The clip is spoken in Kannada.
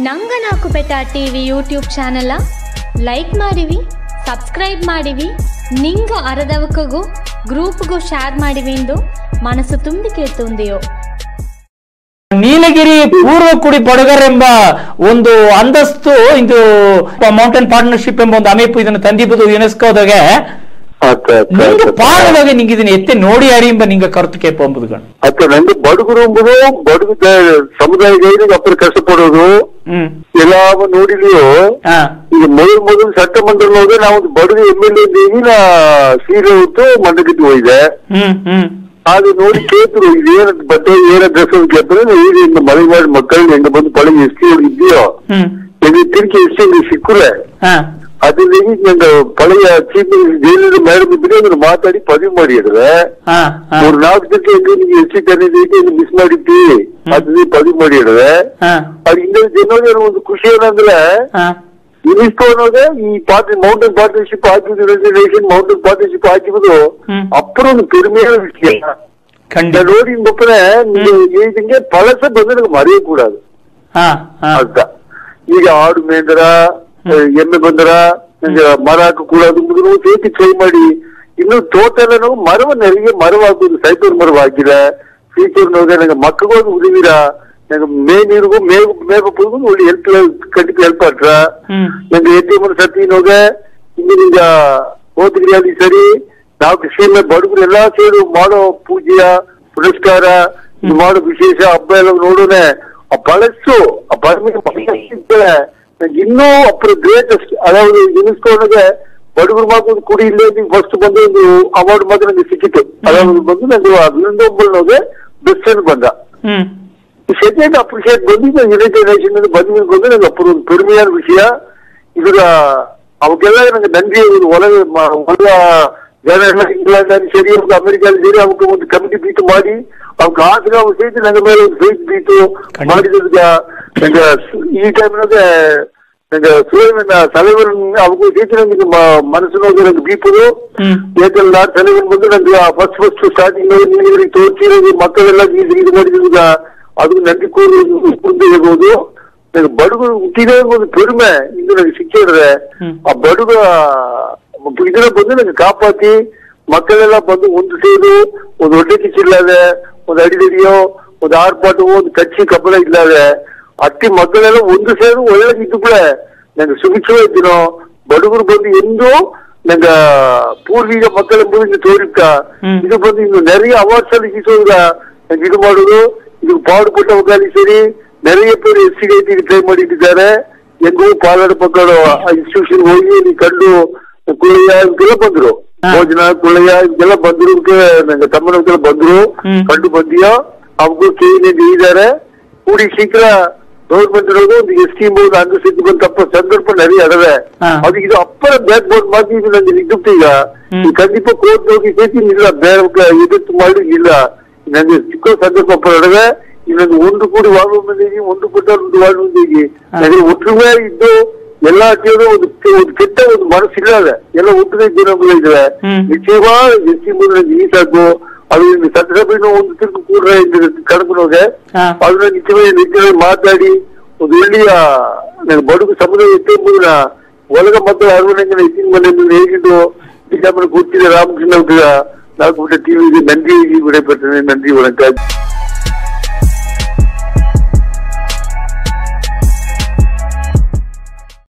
ನಂಗನಾಕುಪೆಟ ಟಿವಿ ಯೂಟ್ಯೂಬ್ ಚಾನಲ್ ಲೈಕ್ ಮಾಡಿವಿ, ಸಬ್ಸ್ಕ್ರೈಬ್ ಮಾಡಿವಿ, ನಿಂಗ ಅರದವಕಗೂ ಗ್ರೂಪ್ಗೂ ಶೇರ್ ಮಾಡಿವಿ ಎಂದು ಮನಸ್ಸು ತುಂಬಿ ಕೇಳ್ತುಂದೆಯೋ. ನೀಲಗಿರಿ ಪೂರ್ವಕುಡಿ ಬಡಗರೆಂಬ ಒಂದು ಅಂತಸ್ತು ಇದು ಮೌಂಟೇನ್ ಪಾರ್ಟ್ನರ್ಶಿಪ್ ಎಂಬ ಒಂದು ಅಮೇಪು ಇದನ್ನು ತಂದಿಬ್ಬದು ಯುನೆಸ್ಕೋದಾಗೆ ನಿಂಗೆ ಪಾಡದಾಗ ನಿಂಗೆ ಇದನ್ನ ಎತ್ತೆ ನೋಡಿ ಅರಿಯಂಬ ನಿಂಗೆ ಕರುತು ಕೇಪ ಎಂಬುದು ಅತ್ತ ನಂಗೆ ಬಡುಗರು ಎಂಬುದು ಬಡುಗು ಸಮುದಾಯಗಳಿಗೆ ಅಪ್ಪರ ಕಷ್ಟಪಡೋದು ಎಲ್ಲಾವ ನೋಡಿದೆಯೋ. ಈಗ ಮೊದಲು ಚಟ್ಟಮಂಡಲದಾಗ ನಾವೊಂದು ಬಡುಗು MLA ಇದ್ದೀವಿ, ನಾ ಸೀರೆ ಹೊತ್ತು ಮಂಡಗದ್ದು ಹೋಯ್ದೆ. ಅದು ನೋಡಿ ಕೇಳ್ತರು ಇದೇನ ಬಟ್ಟೆ ಏನ ಡ್ರೆಸ್ ಅಂತ ಕೇಳ್ತಾರೆ. ಈಗ ಮನೆ ಮಾಡಿ ಮಕ್ಕಳಿಗೆ ಹೆಂಗ ಬಂದು ಪಳಗಿ ಎಷ್ಟು ಇದೆಯೋ ತಿರ್ಗಿ ಎಷ್ಟು ಸಿಕ್ಕುರೆ ಅದ್ರಲ್ಲಿ ನಂಗೆ ಪಳೆಯ ಚೀಫ್ ಜೈಲಿನ ಮೇಡಮ್ ಇದ್ರೆ ಅದನ್ನು ಮಾತಾಡಿ ಪದವಿ ಮಾಡಿ ಹೇಳಿದ್ರೆ 3-4 ಜನಕ್ಕೆ ಹೆಂಗೆ ನಿಮ್ಗೆ ಎಷ್ಟು ಕರೀದೈತಿ ಮಿಸ್ ಮಾಡಿದ್ದೀವಿ ಅದ್ರಲ್ಲಿ ಪದವಿ ಮಾಡಿ ಹೇಳಿದ್ರೆ ಅದು ಇನ್ನೊಂದು ಜನರಿಗೆ ಒಂದು ಖುಷಿ ಏನಂದ್ರೆ ಯುನೆಸ್ಕೋ ಅನ್ನೋದೇ ಈ ಮೌಂಟೇನ್ ಪಾರ್ಟ್ನರ್ಶಿಪ್ ಹಾಕಿದ್ದು ರೆಸರ್ವೇಶನ್ ಮೌಂಟೇನ್ ಪಾರ್ಟ್ನರ್ಶಿಪ್ ಹಾಕಿರೋದು ಅಪ್ಪರ ಒಂದು ಪೆರುಮೆಯ ವಿಷಯ ನೋಡಿ ಗೊಬ್ಬರ ನಿಮಗೆ ಪಳಸ ಬಂದ್ರೆ ನನಗೆ ಮರೆಯಕೂಡದು ಅಂತ. ಈಗ ಆಡು ಮೇಂದ್ರ ಎಮ್ಮೆ ಬಂದರ ಮರ ಹಾಕೂಡದು ಸೇತಿ ಟ್ರೈ ಮಾಡಿ ಇನ್ನು ತೋಟ ಎಲ್ಲ ನಾವು ಮರವ ನೆರಿಗೆ ಮರವ ಹಾಕುದು ಸೈಕಲ್ ಮರವ ಹಾಕಿದ ಫ್ಯೂಚರ್ ನೋಡಿದ್ರೆ ನಂಗೆ ಮಕ್ಕಳಿಗೋದು ಉಳಿದಿರ ನಂಗೆ ನೀರಿಗೂ ಮೇವು ಪುಲ್ಗೂ ಒಳ್ಳೆ ಹೆಲ್ಪ್ ಆಟ್ರ ನಂಗೆ ATM ಸತಿ ನೋಗ ಹಿಂದಿನಿಂದ ಹೋದ್ರಿ ಅಲ್ಲಿ ಸರಿ ನಾವು ಕೃಷಿಯಲ್ಲ ಬಡಗರು ಎಲ್ಲಾ ಸೇರಿ ಮಾಡೋ ಪೂಜೆಯ ಪುರಸ್ಕಾರ ಮಾಡೋ ವಿಶೇಷ ಹಬ್ಬ ಎಲ್ಲ ನೋಡೋಣ ಆ ಬಳಸು ಆ ಇನ್ನೂ ಅಪ್ಪರ ಗ್ರೇಟೆಸ್ಟ್ ಅದಾவது ಯುನೆಸ್ಕೋನಾಗ ಬಡಗರು ಮಾತ್ರ ಕುಡಿ ಇಲ್ಲೇ ಫಸ್ಟ್ ಬಂದು ಒಂದು ಅವಾರ್ಡ್ ಮಾತ್ರ ನಂಗೆ ಸಿಕ್ಕಿತ್ತು. ಅದಾவது ಬಂದು ನಂಗೆ 11 ಬೆಸ್ಟ್ ಫ್ರೆಂಡ್ ಬಂದ. ಸೆಕೆಂಡ್ ಅಪ್ರಿಷಿಯೇಟ್ ಬಂದು ಯುನೈಟೆಡ್ ನೇಷನ್ ಬಂದ ಬಂದು ನಂಗೆ ಅಪ್ಪರ ಒಂದು ಪೆರುಮೆಯ ವಿಷಯ. ಇದರ ಅವಕ್ಕೆಲ್ಲ ನಂಗೆ ನಂಗೆ ಹೊಲ ಜನ ಎಲ್ಲ ಇಂಗ್ಲೆಂಡ್ ಅಲ್ಲಿ ಸೇರಿ ಒಂದು ಅಮೆರಿಕಲ್ಲಿ ಸೇರಿ ಅವಕ್ಕೆ ಒಂದು ಕಮಿಟಿ ಬೀಟ್ ಮಾಡಿ ಅವಕ್ಕೆ ಆಸಗ ಸೇರಿ ನನ್ನ ಮೇಲೆ ಒಂದು ಫೇಕ್ ಬೀಟು ಮಾಡಿದ ನಂಗೆ ಈ ಟೈಮ್ನಾಗ ನಂಗೆ ಸಲವನ್ ಅವಗೂ ಸೇರಿ ನಂಗೆ ಮನಸ್ಸು ನಂಗೆ ಬೀಪದು ಏಕೆಲ್ಲ ಸಲವನ್ ಬಂದು ನಂಗೆ ಫಸ್ಟ್ ಸ್ಟಾರ್ಟಿಂಗ್ ನೀರಿಗೆ ತೋರಿಸಿ ಮಕ್ಕಳೆಲ್ಲ ಇದು ಮಾಡಿದ ಅದು ನಂಗೆ ಮುಂದೆ ಹೋಗೋದು ನಂಗೆ ಬಡುಗು ಹುಟ್ಟಿದೇ ಒಂದು ಪೆರುಮೆ ಇಂದು ನನಗೆ ಸಿಕ್ಕಿದ್ರೆ ಆ ಬಡುಗ ಇದನ್ನ ಬಂದು ನಂಗೆ ಕಾಪಾತಿ ಮಕ್ಕಳೆಲ್ಲ ಬಂದು ಒಂದು ಸೇರು ಒಂದು ಹೊಟ್ಟೆ ಕಿಚ್ಚಿಲ್ಲದೆ ಒಂದು ಅಡಿದಡಿಯೋ ಒಂದು ಆರ್ಪಾಟು ಒಂದು ಕಚ್ಚಿ ಕಬ್ಬಲ ಇಲ್ಲದೆ ಅಟ್ಟಿ ಮಕ್ಕಳೆಲ್ಲ ಒಂದು ಸೇರು ಒಳ್ಳೆ ಇದ್ದು ಕೂಡ ನಂಗೆ ಸುಭಿಕ್ಷವ ಇದ್ದೀನೋ ಬಡುಗರು ಬಂದು ಎಂದು ನಂಗ ಪೂರ್ವೀಗ ಮಕ್ಕಳೆಂಬುದು ತೋರಿಕ ಇದು ಬಂದು ಇನ್ನು ನೆರೆಯ ಅವಾರ್ಡ್ಸ್ ಅಲ್ಲಿ ಸಿಗೋದ ನಂಗೆ ಇದು ಮಾಡುದು ಇದು ಪಾಡುಪುಟ್ಟ ಅವಕಾಶ ಸೇರಿ ನೆರೆಯ ಪೇರು SC ಟ್ರೈ ಮಾಡಿಟ್ಟಿದ್ದಾರೆ. ಹೆಂಗೂ ಪಾಲಾಡು ಪಕ್ಕಡು ಆ ಇನ್ಸ್ಟಿಟ್ಯೂಷನ್ ಹೋಗಿ ನೀ ಕಂಡು ಕುಳ್ಳಯ್ಯ ಇವಕ್ಕೆಲ್ಲ ಬಂದ್ರು, ಭೋಜನ ಕುಳ್ಳಯ್ಯ ಇವಕ್ಕೆಲ್ಲ ಬಂದ್ರು, ನಂಗೆ ತಮ್ಮನವಕ್ಕೆಲ್ಲ ಬಂದ್ರು ಕಂಡು ಬಂದಿಯೋ ಅವಗೂ ಇದ್ದಾರೆ ಕೂಡಿ ಶೀಘ್ರ ಗೌರ್ಮೆಂಟ್ ಒಂದು ಸ್ಕೀಮ್ ಅಂದು ಸಿದ್ದು ಬಂದು ತಪ್ಪ ಸಂದರ್ಭ ನರಿ ಅಡವೆ ಅದು ಇದು ಅಪ್ಪರ ಬ್ಯಾಕ್ ಬೋರ್ಡ್ ಮಾಡಿ ಇದು ನಂಗೆ ನಿಗ್ಗುತ್ತ ಈಗ ಖಂಡಿತ ಕೋರ್ಟ್ ಹೋಗಿ ಸೇತಿ ಇಲ್ಲ ಬೇರೆ ಎದುರ್ತು ಮಾಡಿ ಇಲ್ಲ ನಂಗೆ ಚಿಕ್ಕ ಸಂದರ್ಭ ಅಪ್ಪರ ಅಡವೆ ಇನ್ನೊಂದು ಒಂದು ಕೂಡಿ ವಾಡುವ ಮಂದಿಗೆ ಒಂದು ಪುಟ್ಟ ಒಂದು ವಾಡುವ ಮಂದಿಗೆ ನನಗೆ ಒಟ್ಟುವೇ ಇದ್ದು ಎಲ್ಲಾ ಕೇಳಿ ಒಂದು ಕೆಟ್ಟ ಒಂದು ಮನಸ್ಸಿಲ್ಲದ ಎಲ್ಲ ಒಟ್ಟಿಗೆ ಜನಗಳಿದ್ರೆ ನಿಶ್ಚಯವಾಗಿ ಈ ಸಾಕು ಅದು ಸತ್ಸಭೆನೂ ಒಂದು ತಿರುಗು ಕೂಡ ಕಡಪನೋಗೆ ಅದನ್ನ ನಿಜವಾಗಿ ಮಾತಾಡಿ ಒಂದು ಒಳ್ಳೆಯ ಬಡುಗು ಸಮುದಾಯ ಎತ್ತುವುದನ್ನ ಒಳಗ ಮಕ್ಕಳ ಅರವಣೆಂಗಿನ ಹೆಚ್ಚಿನ ಮನೆಯಿಂದ ಹೇಗಿದ್ದು ಗೊತ್ತಿದೆ ರಾಮಕೃಷ್ಣ ನಾಲ್ಕು ಟಿವಿಗೆ ನನ್ರಿ ವಿಡೆಪಟ್ಟನೆ ನನ್ರಿ ಒಳಗ